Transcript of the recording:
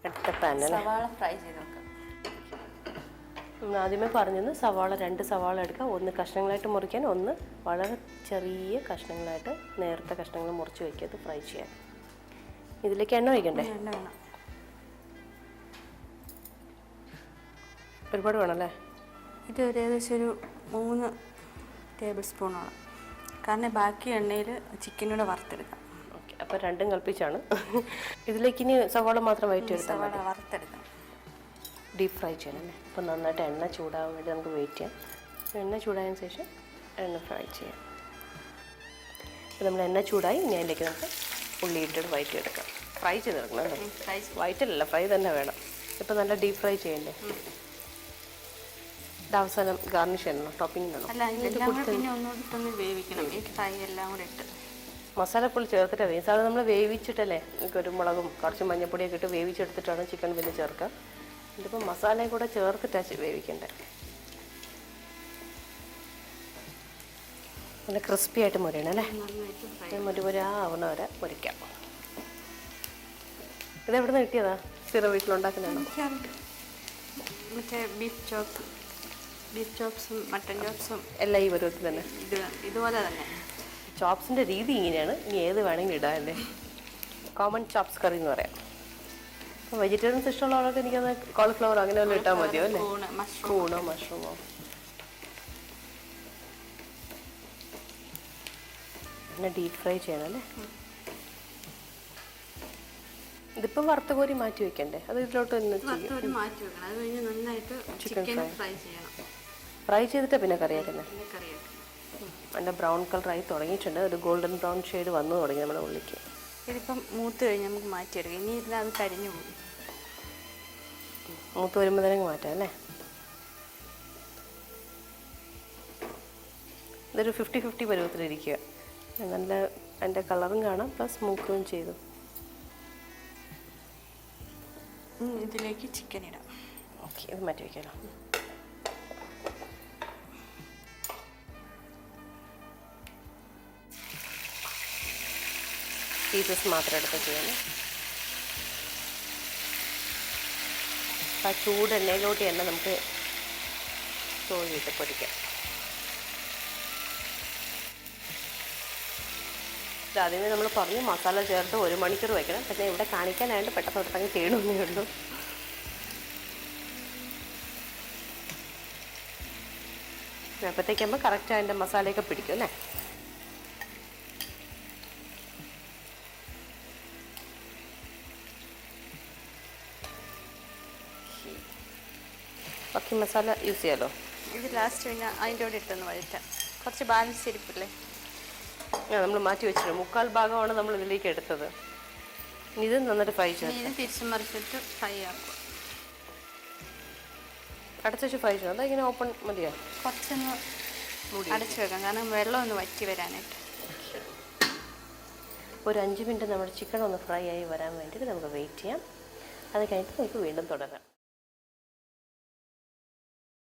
അടുത്ത പാനിൽ സവാള ഫ്രൈ ചെയ്ത് വെക്കാം. ആദ്യമേ പറഞ്ഞത് സവാള 2 സവാള എടുക്കുക, ഒന്ന് കഷ്ണങ്ങളായിട്ട് മുറിക്കാൻ, ഒന്ന് വളരെ ചെറിയ കഷ്ണങ്ങളായിട്ട് നേരത്തെ കഷ്ണങ്ങൾ മുറിച്ച് വയ്ക്കുക, ഫ്രൈ ചെയ്യാൻ. ഇതിലേക്ക് എണ്ണ ഒഴിക്കണ്ടേ? എണ്ണ വേണം. ഒരുപാട് വേണമല്ലേ? ഇത് ഏകദേശം ഒരു 3 ടേബിൾ സ്പൂണോളം, കാരണം ബാക്കി എണ്ണയിൽ ചിക്കനൂടെ വറുത്തെടുക്കാം. ഓക്കെ, അപ്പോൾ രണ്ടും കൽപ്പിച്ചാണ്. ഇതിലേക്ക് ഇനി സവാള മാത്രം വഴറ്റിയെടുത്താൽ മതി. സവാള വറുത്തെടുക്കാം, ഡീപ്പ് ഫ്രൈ ചെയ്യണമല്ലേ? അപ്പോൾ നന്നായിട്ട് എണ്ണ ചൂടാകാൻ വേണ്ടി നമുക്ക് വെയിറ്റ് ചെയ്യാം. എണ്ണ ചൂടായതിനു ശേഷം എണ്ണ ഫ്രൈ ചെയ്യാം. അപ്പോൾ നമ്മൾ എണ്ണ ചൂടായി, ഇനി അതിലേക്ക് നമുക്ക് ഉള്ളി ഇട്ടിട്ട് വഴറ്റിയെടുക്കാം. ഫ്രൈ ചെയ്തെടുക്കണം കേട്ടോ, വഴറ്റിലല്ല, ഫ്രൈ തന്നെ വേണം. ഇപ്പോൾ നല്ല ഡീപ്പ് ഫ്രൈ ചെയ്യണ്ടേ? ഇത് അവസാനം ഗാർണിഷ് ചെയ്യണം, ടോപ്പിംഗ് വേണം. അല്ല, പിന്നെ ഒന്നുകൂടി വേവിക്കണം. ഈ ഫ്രൈ എല്ലാം കൂടെ ഇട്ട് മസാലപ്പൊടി ചേർത്തിട്ട് വേവിക്കും. സാധാരണ നമ്മൾ വേവിച്ചിട്ടല്ലേ കുരുമുളകും കുറച്ച് മഞ്ഞപ്പൊടിയൊക്കെ ഇട്ട് വേവിച്ചെടുത്തിട്ടാണ് ചിക്കൻ പിന്നെ ചേർക്കുക. ഇതിപ്പോൾ മസാലയും കൂടെ ചേർത്തിട്ടാണ് വേവിക്കണ്ടേ. നല്ല ക്രിസ്പി ആയിട്ട് മുരയണം അല്ലേ? മുരുമുരാവുന്ന വരെ മുരിക്കാം. ഇതെവിടെ നിന്ന് കിട്ടിയതാ? സ്ഥിരം വീട്ടിലുണ്ടാക്കുന്നതാണോ? മറ്റേ ബീഫ് ചോപ്സും മട്ടൻ ചോപ്സും എല്ലാം ഈ പരുവത്തിൽ തന്നെ, ഇതുപോലെ തന്നെ. ചോപ്സിൻ്റെ രീതി ഇങ്ങനെയാണ്. ഇനി ഏത് വേണമെങ്കിലും ഇടാമല്ലേ? കോമൺ ചോപ്സ് കറി എന്ന് പറയാം. അപ്പോൾ വെജിറ്റേറിയൻസ് ഇഷ്ടമുള്ളവർക്ക് എനിക്കത് കോളിഫ്ലവർ അങ്ങനെ വല്ലതും ഇട്ടാൽ മതിയോ അല്ലേ? കൂണോ മഷ്റൂമോ. പിന്നെ ഡീപ്പ് ഫ്രൈ ചെയ്യണം അല്ലേ? ഇതിപ്പം വറുത്ത കോരി മാറ്റി വെക്കണ്ടേ? അത് ഇതിലോട്ട് മാറ്റി വെക്കണം. അത് കഴിഞ്ഞ് നന്നായിട്ട് ചിക്കൻ ഫ്രൈ ചെയ്യണം. ഫ്രൈ ചെയ്തിട്ട് പിന്നെ കറിയാക്കുന്നത്. നല്ല ബ്രൗൺ കളറായി തുടങ്ങിയിട്ടുണ്ട്, ഒരു ഗോൾഡൻ ബ്രൗൺ ഷെയ്ഡ് വന്നു തുടങ്ങി നമ്മുടെ ഉള്ളിലേക്ക്. ഇതിപ്പം മൂത്ത് കഴിഞ്ഞ് നമുക്ക് മാറ്റിയെടുക്കാം. ഇനി ഇതിൽ അത് കരിഞ്ഞു പോകും. മൂത്ത് വരുമ്പോൾ തന്നെ മാറ്റാം അല്ലേ? ഇതൊരു 50-50 പരുവത്തിലിരിക്കുക. നല്ല അതിൻ്റെ കളറും കാണാം, പ്ലസ് മൂക്കുകയും ചെയ്തു. ഇതിലേക്ക് ചിക്കൻ ഇടാം. ഓക്കെ, ഇത് മാറ്റി വയ്ക്കാമല്ലോ. പീസസ് മാത്രം എടുത്ത് ചെയ്യണം. ആ ചൂടെണ്ണയിലോട്ട് തന്നെ നമുക്ക് കോഴിയിട്ട് പൊരിക്കാം. ആദ്യമേ നമ്മൾ പറഞ്ഞു മസാല ചേർത്ത് 1 മണിക്കൂർ വയ്ക്കണം. പക്ഷേ ഇവിടെ കാണിക്കാനായിട്ട് പെട്ടെന്ന് തൊട്ടങ്ങ് ചെയ്യണമെന്നേ ഉള്ളൂ. അപ്പോഴത്തേക്കാകുമ്പോൾ കറക്റ്റ് അതിൻ്റെ മസാലയൊക്കെ പിടിക്കും അല്ലേ? ബാക്കി മസാല യൂസ് ചെയ്യാമല്ലോ. ഇത് ലാസ്റ്റ് പിന്നെ അതിൻ്റെ കൂടെ ഇട്ടൊന്ന് വഴറ്റാം. കുറച്ച് ബാലൻസ് ഇരിപ്പില്ലേ? നമ്മൾ മാറ്റി വെച്ചിട്ടുണ്ട്. 3/4 ഭാഗമാണ് നമ്മൾ ഇതിലേക്ക് എടുത്തത്. ഇത് നന്നായിട്ട് ഫ്രൈ ചെയ്ത് ഇത് തിരിച്ചു മറിച്ചിട്ട് ഫ്രൈ ആക്കുക. അടച്ചു വെച്ച് ഫ്രൈ ചെയ്യണം. അതിങ്ങനെ ഓപ്പൺ മതിയോ? കുറച്ചൊന്ന് അടച്ചു വെക്കാം, കാരണം വെള്ളം ഒന്ന് വറ്റി വരാനായിട്ട്. ഒരു 5 മിനിറ്റ് നമ്മുടെ ചിക്കൻ ഒന്ന് ഫ്രൈ ആയി വരാൻ വേണ്ടിയിട്ട് നമുക്ക് വെയിറ്റ് ചെയ്യാം. അത് കഴിഞ്ഞിട്ട് നമുക്ക് വീണ്ടും തുടരാം.